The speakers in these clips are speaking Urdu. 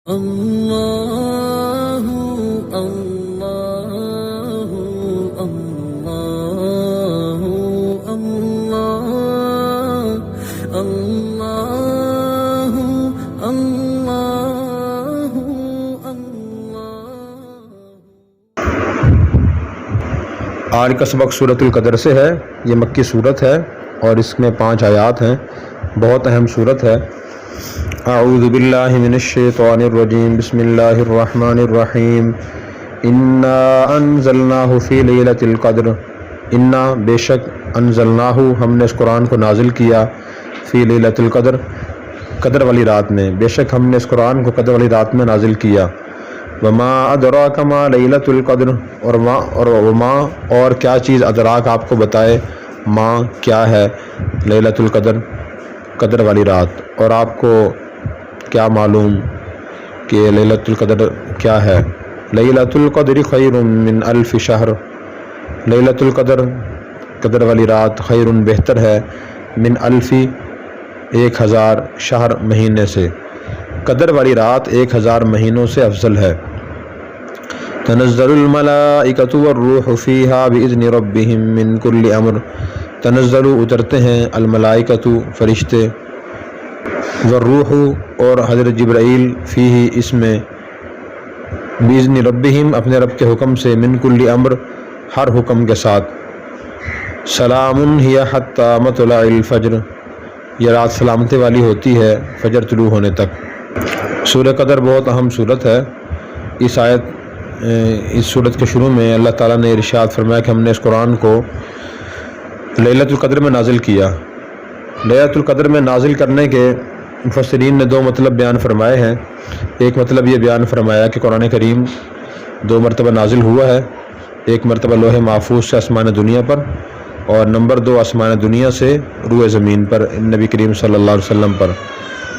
اللہ اللہ اللہ اللہ اللہ اللہ اللہ۔ آج کا سبق سورۃ القدر سے ہے۔ یہ مکی صورت ہے اور اس میں 5 آیات ہیں، بہت اہم صورت ہے۔ اعوذ باللہ من الشیطان الرجیم، بسم اللہ الرحمن الرحیم۔ انا انزلناہ فی لیلۃ القدر، انا بے شک، انزلناہ ہم نے اس قرآن کو نازل کیا، فی لیلۃ القدر قدر والی رات میں، بے شک ہم نے اس قرآن کو قدر والی رات میں نازل کیا۔ وما ادراک ما لیلۃ القدر، اور کیا چیز ادراک آپ کو بتائے، ما کیا ہے، لیلۃ القدر قدر والی رات، اور آپ کو کیا معلوم کہ لیلۃ القدر کیا ہے۔ لیلۃ القدر خیر من الف شہر، لیلۃ القدر قدر والی رات خیر بہتر ہے، من الف 1000 شہر مہینے سے، قدر والی رات 1000 مہینوں سے افضل ہے۔ تنزل الملائکۃ والروح فیہا باذن ربہم من کل امر، تنزل اترتے ہیں، الملائکۃ فرشتے، والروح اور حضرت جبرائیل، فیہ اس میں، باذن ربہم اپنے رب کے حکم سے، من کل امر ہر حکم کے ساتھ۔ سلام ہی حتی مطلع الفجر، یہ رات سلامتی والی ہوتی ہے فجر طلوع ہونے تک۔ سورہ قدر بہت اہم صورت ہے۔ اس صورت کے شروع میں اللہ تعالیٰ نے ارشاد فرمایا کہ ہم نے اس قرآن کو لیلۃ القدر میں نازل کیا۔ لیلۃ القدر میں نازل کرنے کے مفسرین نے 2 مطلب بیان فرمائے ہیں۔ ایک مطلب یہ بیان فرمایا کہ قرآن کریم 2 مرتبہ نازل ہوا ہے، ایک مرتبہ لوح محفوظ سے آسمان دنیا پر، اور نمبر 2 آسمان دنیا سے روئے زمین پر، نبی کریم صلی اللہ علیہ وسلم پر۔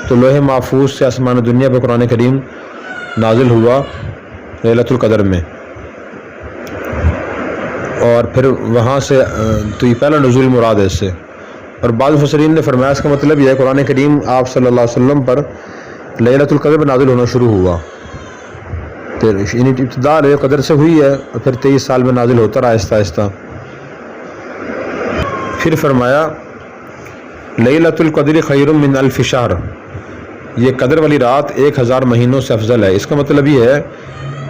تو لوح محفوظ سے آسمان دنیا پر قرآن کریم نازل ہوا لیلۃ القدر میں، اور پھر وہاں سے تو یہ پہلا نزول مراد ہے اس سے۔ اور بعض مفسرین نے فرمایا اس کا مطلب یہ ہے قرآن کریم آپ صلی اللہ علیہ وسلم پر لیلۃ القدر میں نازل ہونا شروع ہوا، پھر ابتدا لیلۃ القدر سے ہوئی ہے، اور پھر 23 سال میں نازل ہوتا رہا آہستہ آہستہ۔ پھر فرمایا لیلۃ القدر خیر من الف شہر، یہ قدر والی رات 1000 مہینوں سے افضل ہے۔ اس کا مطلب یہ ہے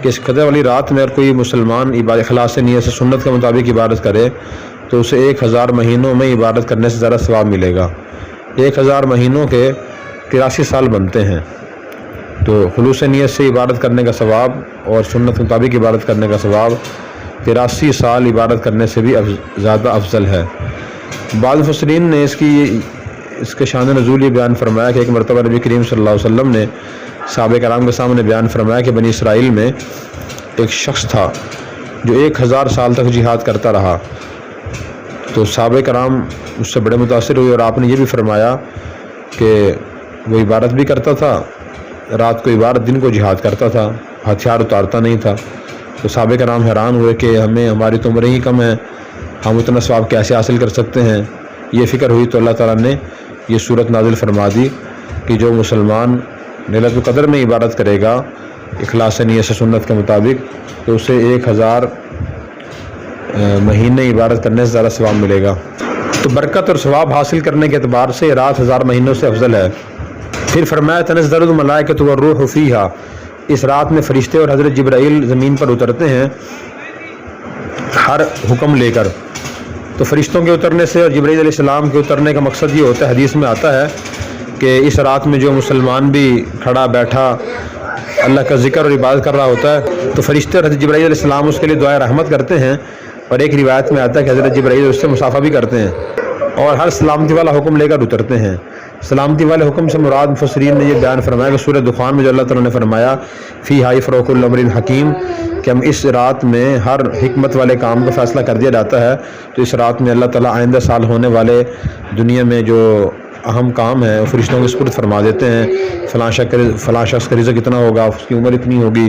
کہ اس قدر والی رات میں اگر کوئی مسلمان اخلاص نیت سے سنت کے مطابق عبادت کرے تو اسے 1000 مہینوں میں عبادت کرنے سے زیادہ ثواب ملے گا۔ 1000 مہینوں کے 83 سال بنتے ہیں، تو خلوص نیت سے عبادت کرنے کا ثواب اور سنت کے مطابق عبادت کرنے کا ثواب 83 سال عبادت کرنے سے بھی زیادہ افضل ہے۔ بعض مفسرین نے اس کے شان نزول یہ بیان فرمایا کہ ایک مرتبہ نبی کریم صلی اللہ علیہ وسلم نے صحابہ کرام کے سامنے بیان فرمایا کہ بنی اسرائیل میں ایک شخص تھا جو 1000 سال تک جہاد کرتا رہا، تو صحابہ کرام اس سے بڑے متاثر ہوئے، اور آپ نے یہ بھی فرمایا کہ وہ عبادت بھی کرتا تھا، رات کو عبادت، دن کو جہاد کرتا تھا، ہتھیار اتارتا نہیں تھا۔ تو صحابہ کرام حیران ہوئے کہ ہماری تو عمریں ہی کم ہیں، ہم اتنا ثواب کیسے حاصل کر سکتے ہیں۔ یہ فکر ہوئی تو اللہ تعالیٰ نے یہ صورت نازل فرما دی کہ جو مسلمان لیلۃ القدر میں عبادت کرے گا اخلاص نیت سے سنت کے مطابق، تو اسے 1000 مہینے عبادت کرنے سے زیادہ ثواب ملے گا۔ تو برکت اور ثواب حاصل کرنے کے اعتبار سے یہ رات 1000 مہینوں سے افضل ہے۔ پھر فرمایا تنزل الملائکۃ والروح فیہا، اس رات میں فرشتے اور حضرت جبرائیل زمین پر اترتے ہیں ہر حکم لے کر۔ تو فرشتوں کے اترنے سے اور جبرائیل علیہ السلام کے اترنے کا مقصد یہ ہوتا ہے، حدیث میں آتا ہے کہ اس رات میں جو مسلمان بھی کھڑا بیٹھا اللہ کا ذکر اور عبادت کر رہا ہوتا ہے تو فرشتے اور حضرت جبرائیل علیہ السلام اس کے لیے دعائے رحمت کرتے ہیں، اور ایک روایت میں آتا ہے کہ حضرت جبرائیل اس سے مصافحہ بھی کرتے ہیں اور ہر سلامتی والا حکم لے کر اترتے ہیں۔ سلامتی والے حکم سے مراد مفسرین نے یہ بیان فرمایا کہ سورہ دخان میں جو اللہ تعالیٰ نے فرمایا فیہا یفرق کل امر حکیم، کہ ہم اس رات میں ہر حکمت والے کام کا فیصلہ کر دیا جاتا ہے۔ تو اس رات میں اللہ تعالیٰ آئندہ سال ہونے والے دنیا میں جو اہم کام ہے وہ فرشتوں کے سپرد فرما دیتے ہیں، فلاں شخص کا رزق اتنا ہوگا، اس کی عمر اتنی ہوگی،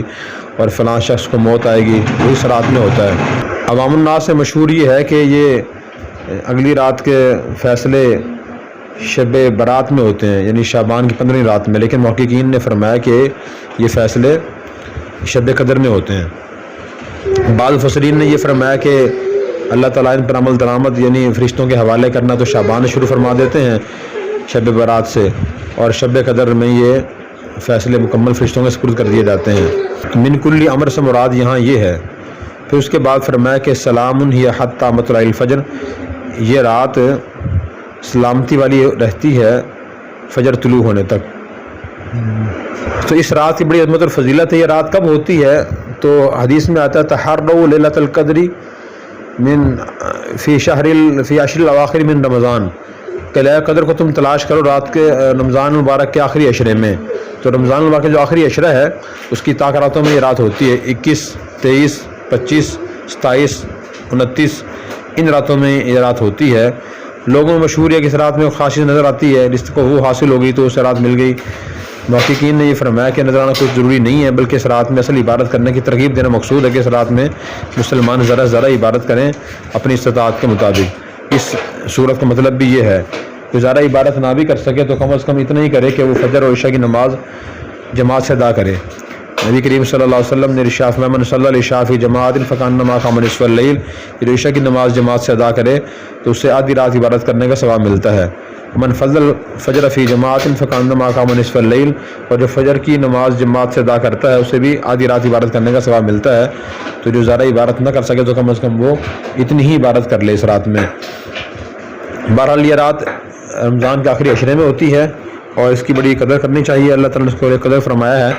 اور فلاں شخص کو موت آئے گی، وہ اس رات میں ہوتا ہے۔ عوام الناس سے مشہور یہ ہے کہ یہ اگلی رات کے فیصلے شب برات میں ہوتے ہیں، یعنی شعبان کی 15ویں رات میں، لیکن محققین نے فرمایا کہ یہ فیصلے شب قدر میں ہوتے ہیں۔ بعض مفسرین نے یہ فرمایا کہ اللہ تعالیٰ ان پر عمل درآمد یعنی فرشتوں کے حوالے کرنا تو شعبان شروع فرما دیتے ہیں شب برات سے، اور شب قدر میں یہ فیصلے مکمل فرشتوں کے سپرد کر دیے جاتے ہیں۔ من کل امر سے مراد یہاں یہ ہے۔ پھر اس کے بعد فرمایا کہ سلام ہی حتی مطلع الفجر، یہ رات سلامتی والی رہتی ہے فجر طلوع ہونے تک۔ تو اس رات کی بڑی عظمت اور فضیلت ہے۔ یہ رات کب ہوتی ہے؟ تو حدیث میں آتا ہے تحروا لیلۃ القدر من فی عشر الاواخر من رمضان، کہ لیلۃ قدر کو تم تلاش کرو رات کے رمضان مبارک کے آخری عشرے میں۔ تو رمضان مبارک کا جو آخری عشرہ ہے اس کی طاق راتوں میں یہ رات ہوتی ہے، 21، 23، 25، 27، 29، ان راتوں میں یہ رات ہوتی ہے۔ لوگوں میں مشہور ہے کہ اس رات میں خاص نظر آتی ہے، جس کو وہ حاصل ہو گئی تو اسے رات مل گئی۔ محققین نے یہ فرمایا کہ نظر آنا کچھ ضروری نہیں ہے، بلکہ اس رات میں اصل عبادت کرنے کی ترغیب دینا مقصود ہے کہ اس رات میں مسلمان ذرا ذرا عبادت کریں اپنی استطاعت کے مطابق۔ اس صورت کا مطلب بھی یہ ہے کہ زیادہ عبادت نہ بھی کر سکے تو کم از کم اتنا ہی کرے کہ وہ فجر اور عشاء کی نماز جماعت سے ادا کرے۔ نبی کریم صلی اللہ علیہ وسلم نے ارشاد فرمایا من صلی العشاء فی جماعت فکانما قام نصف اللیل، کہ عشاء کی نماز جماعت سے ادا کرے تو اسے آدھی رات عبادت کرنے کا ثواب ملتا ہے۔ من فضل فجر فی جماعت فکانما قام نصف اللیل، اور جو فجر کی نماز جماعت سے ادا کرتا ہے اسے بھی آدھی رات عبادت کرنے کا ثواب ملتا ہے۔ تو جو زیادہ عبادت نہ کر سکے تو کم از کم وہ اتنی ہی عبادت کر لے اس رات میں۔ بہرحال یہ رات رمضان کے آخری عشرے میں ہوتی ہے اور اس کی بڑی قدر کرنی چاہیے۔ اللہ تعالیٰ نے اس کو قدر فرمایا ہے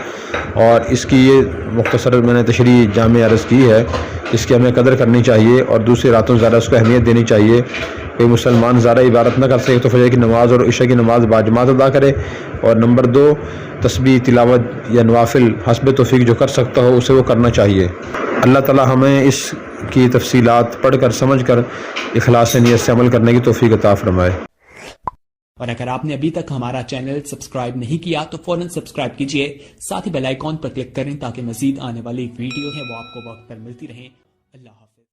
اور اس کی یہ مختصر میں نے تشریح جامع عرض کی ہے، اس کی ہمیں قدر کرنی چاہیے اور دوسری راتوں زیادہ اس کو اہمیت دینی چاہیے۔ کوئی مسلمان زیادہ عبادت نہ کر سکے تو فجر کی نماز اور عشاء کی نماز باجماعت ادا کرے، اور نمبر 2 تسبیح تلاوت یا نوافل حسب توفیق جو کر سکتا ہو اسے وہ کرنا چاہیے۔ اللہ تعالیٰ ہمیں اس کی تفصیلات پڑھ کر سمجھ کر اخلاص نیت سے عمل کرنے کی توفیق عطا فرمائے۔ اور اگر آپ نے ابھی تک ہمارا چینل سبسکرائب نہیں کیا تو فوراً سبسکرائب کیجئے، ساتھ ہی بیل آئیکن پر کلک کریں تاکہ مزید آنے والی ویڈیو ہے وہ آپ کو وقت پر ملتی رہیں۔ اللہ حافظ۔